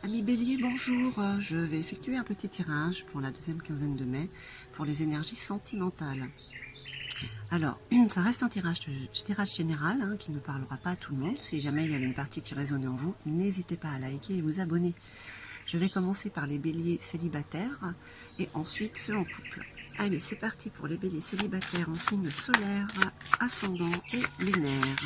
Amis Bélier, bonjour. Je vais effectuer un petit tirage pour la deuxième quinzaine de mai pour les énergies sentimentales. Alors, ça reste un tirage général hein, qui ne parlera pas à tout le monde. Si jamais il y avait une partie qui résonnait en vous, n'hésitez pas à liker et vous abonner. Je vais commencer par les béliers célibataires et ensuite ceux en couple. Allez, c'est parti pour les béliers célibataires en signe solaire, ascendant et lunaire.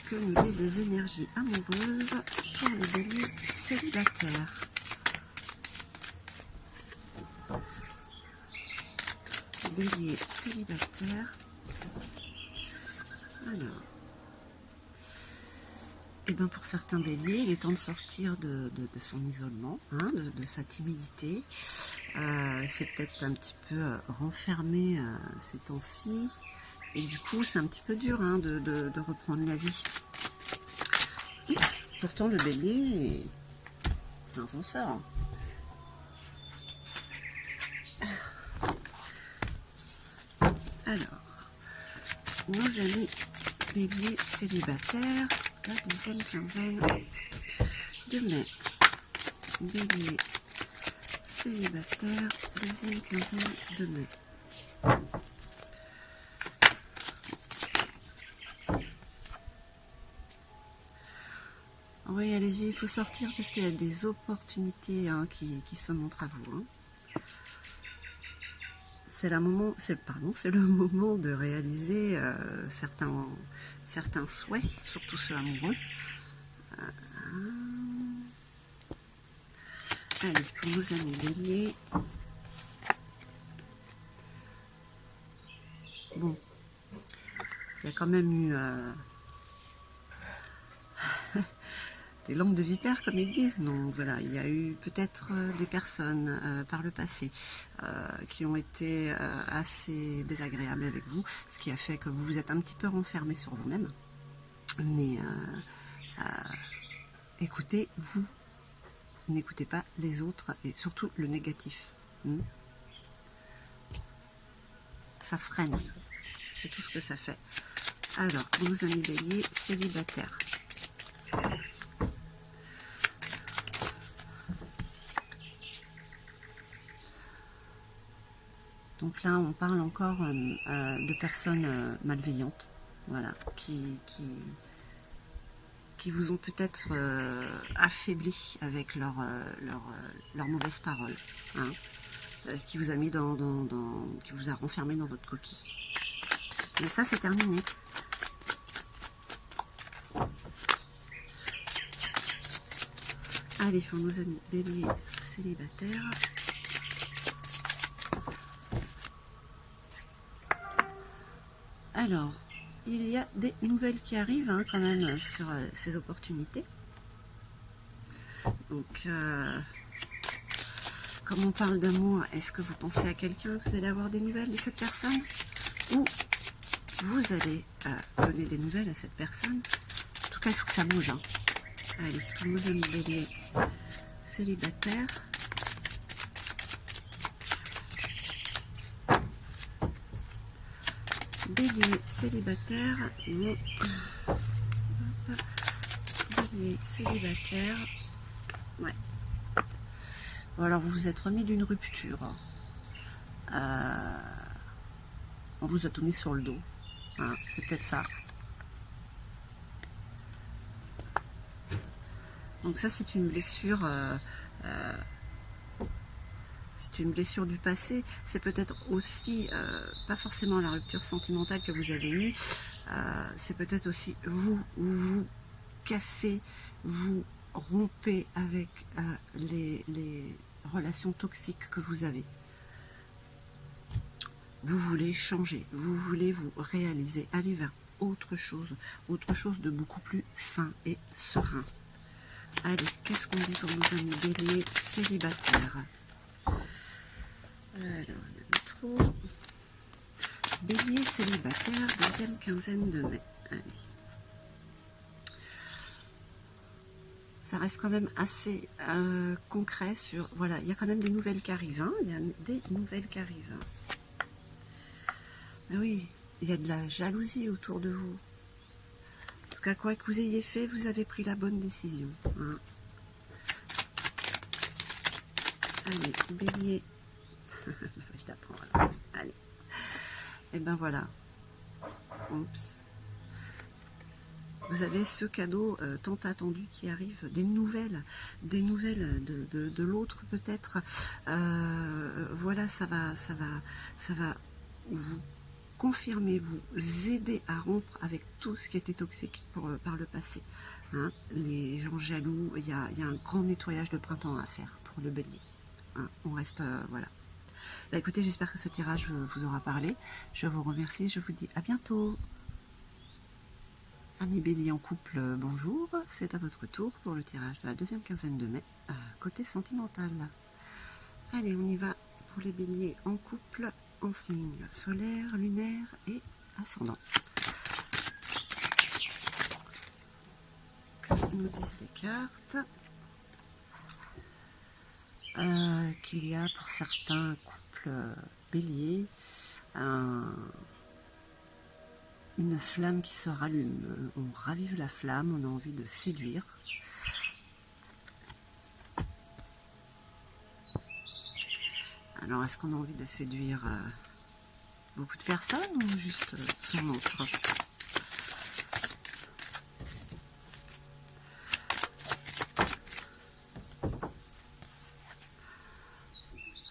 Que nous disent les énergies amoureuses pour les béliers célibataires? Bélier célibataire. Alors, et bien pour certains béliers, il est temps de sortir de son isolement, hein, de sa timidité. C'est peut-être un petit peu renfermé ces temps-ci. Et du coup, c'est un petit peu dur hein, de reprendre la vie. Pourtant, le bélier est un fonceur. Alors, nos amis béliers célibataires, la deuxième quinzaine de mai. Bélier célibataire, deuxième quinzaine de mai. Oui, allez-y, il faut sortir parce qu'il y a des opportunités hein, qui se montrent à vous. Hein. C'est le moment de réaliser certains souhaits, surtout ceux amoureux. Allez, pour nos amis béliers. Bon, il y a quand même eu des langues de vipère, comme ils disent. Donc voilà, il y a eu peut-être des personnes par le passé qui ont été assez désagréables avec vous, ce qui a fait que vous vous êtes un petit peu renfermé sur vous-même. Mais écoutez-vous, n'écoutez pas les autres et surtout le négatif. Ça freine, c'est tout ce que ça fait. Alors, pour nos amis béliers célibataires. Donc là, on parle encore de personnes malveillantes, voilà, qui vous ont peut-être affaibli avec leurs mauvaises paroles, hein, ce qui vous a mis qui vous a renfermé dans votre coquille. Mais ça, c'est terminé. Allez, pour nos amis béliers célibataires. Alors, il y a des nouvelles qui arrivent hein, quand même sur ces opportunités. Donc, comme on parle d'amour, est-ce que vous pensez à quelqu'un? Vous allez avoir des nouvelles de cette personne? Ou vous allez donner des nouvelles à cette personne? En tout cas, il faut que ça bouge. Hein. Allez, pour nos amis béliers célibataires. Bélier célibataire, non. Bélier célibataire, ouais. Bon, alors vous vous êtes remis d'une rupture. On vous a tout mis sur le dos. Hein, c'est peut-être ça. Donc ça, c'est une blessure. C'est une blessure du passé. C'est peut-être aussi pas forcément la rupture sentimentale que vous avez eue. C'est peut-être aussi vous où vous cassez, vous rompez avec les relations toxiques que vous avez. Vous voulez changer, vous voulez vous réaliser, aller vers autre chose de beaucoup plus sain et serein. Allez, qu'est-ce qu'on dit pour nos amis béliers célibataires? Alors, on a trop. Bélier célibataire, deuxième quinzaine de mai. Allez. Ça reste quand même assez concret sur... Voilà, il y a quand même des nouvelles qui arrivent. Hein, il y a des nouvelles qui arrivent. Mais oui, il y a de la jalousie autour de vous. En tout cas, quoi que vous ayez fait, vous avez pris la bonne décision. Hein. Allez, bélier. Je t'apprends alors. Allez. Et ben voilà. Oups. Vous avez ce cadeau tant attendu qui arrive, des nouvelles de l'autre peut-être. Voilà, ça va vous confirmer, vous aider à rompre avec tout ce qui était toxique par le passé. Hein. Les gens jaloux, il y a un grand nettoyage de printemps à faire pour le bélier. Hein. On reste, voilà. Bah, écoutez, j'espère que ce tirage vous aura parlé. Je vous remercie, je vous dis à bientôt. Amis bélier en couple, bonjour, c'est à votre tour pour le tirage de la deuxième quinzaine de mai, côté sentimental. Allez, on y va pour les béliers en couple, en signe solaire, lunaire et ascendant. Que nous disent les cartes qu'il y a pour certains couples béliers une flamme qui se rallume, on ravive la flamme, on a envie de séduire. Alors, est-ce qu'on a envie de séduire beaucoup de personnes ou juste son autre?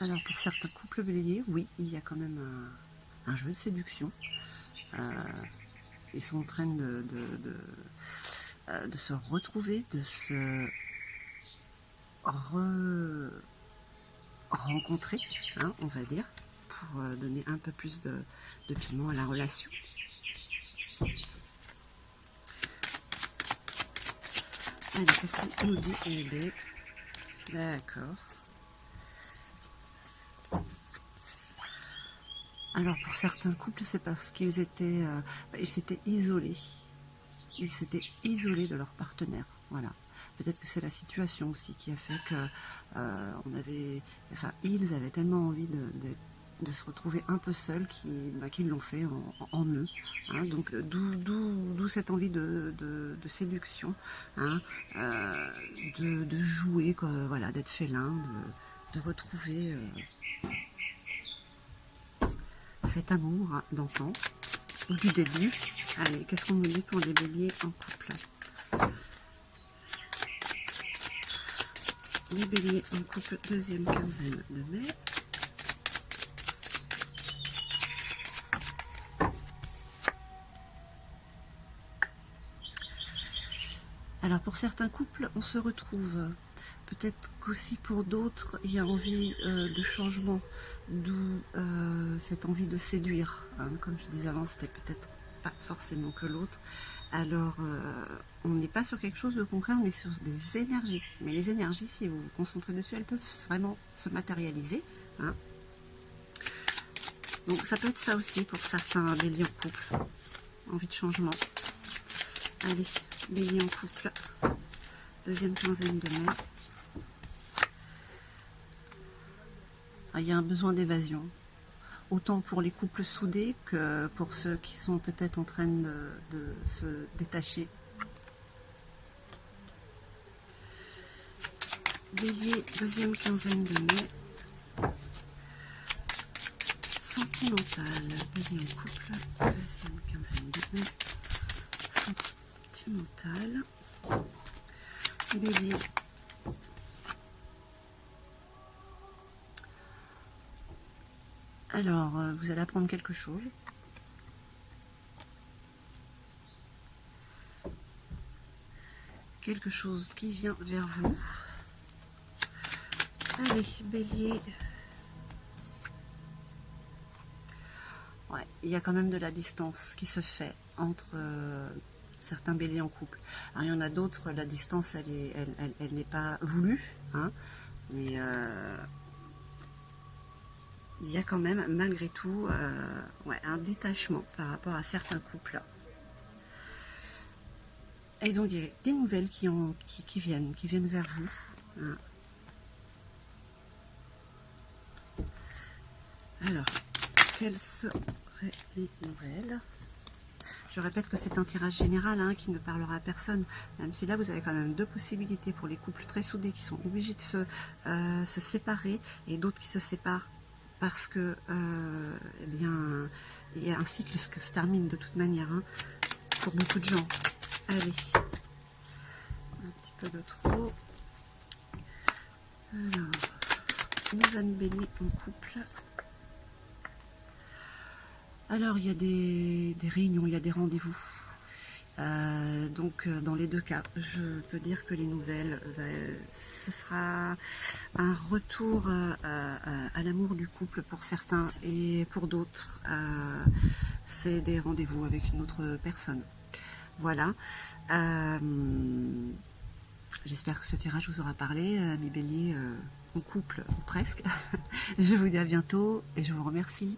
Alors, pour certains couples béliers, oui, il y a quand même un jeu de séduction. Ils sont en train de se retrouver, de se rencontrer, hein, on va dire, pour donner un peu plus de piment à la relation. Allez, qu'est-ce qu'on nous dit, bébé? D'accord. Alors, pour certains couples, c'est parce qu'ils s'étaient isolés. Ils s'étaient isolés de leur partenaire. Voilà. Peut-être que c'est la situation aussi qui a fait que ils avaient tellement envie de se retrouver un peu seuls qu'ils l'ont fait en eux. Hein. Donc, d'où cette envie de séduction, hein, de jouer, quoi, voilà, d'être félin, de retrouver cet amour d'enfant, ou du début. Allez, qu'est-ce qu'on nous dit pour les béliers en couple? Les béliers en couple, deuxième quinzaine de mai. Alors, pour certains couples, on se retrouve. Peut-être qu'aussi pour d'autres, il y a envie de changement, d'où cette envie de séduire. Hein. Comme je disais avant, c'était peut-être pas forcément que l'autre. Alors, on n'est pas sur quelque chose de concret, on est sur des énergies. Mais les énergies, si vous vous concentrez dessus, elles peuvent vraiment se matérialiser. Hein. Donc, ça peut être ça aussi pour certains béliers en couple. Envie de changement. Allez, bélier en couple, deuxième quinzaine de mai. Il y a un besoin d'évasion, autant pour les couples soudés que pour ceux qui sont peut-être en train de se détacher. Bélier, deuxième quinzaine de mai, sentimental. Bélier en couple, deuxième quinzaine de mai, sentimental. Bélier, alors, vous allez apprendre quelque chose. Quelque chose qui vient vers vous. Allez, bélier. Ouais, il y a quand même de la distance qui se fait entre certains béliers en couple. Alors, il y en a d'autres, la distance, elle n'est pas voulue. Hein, mais il y a quand même, malgré tout, ouais, un détachement par rapport à certains couples. Et donc, il y a des nouvelles qui viennent vers vous. Hein. Alors, quelles seraient les nouvelles? Je répète que c'est un tirage général hein, qui ne parlera à personne, même si là vous avez quand même deux possibilités pour les couples très soudés qui sont obligés de se séparer et d'autres qui se séparent parce que eh bien, il y a un cycle qui se termine de toute manière hein, pour beaucoup de gens. Allez, un petit peu de trop. Alors, nos amis béliers en couple. Alors, il y a des réunions, il y a des rendez-vous. Donc, dans les deux cas, je peux dire que les nouvelles, ce sera un retour à l'amour du couple pour certains et pour d'autres, c'est des rendez-vous avec une autre personne. Voilà. J'espère que ce tirage vous aura parlé, mes béliers en couple, ou presque. Je vous dis à bientôt et je vous remercie.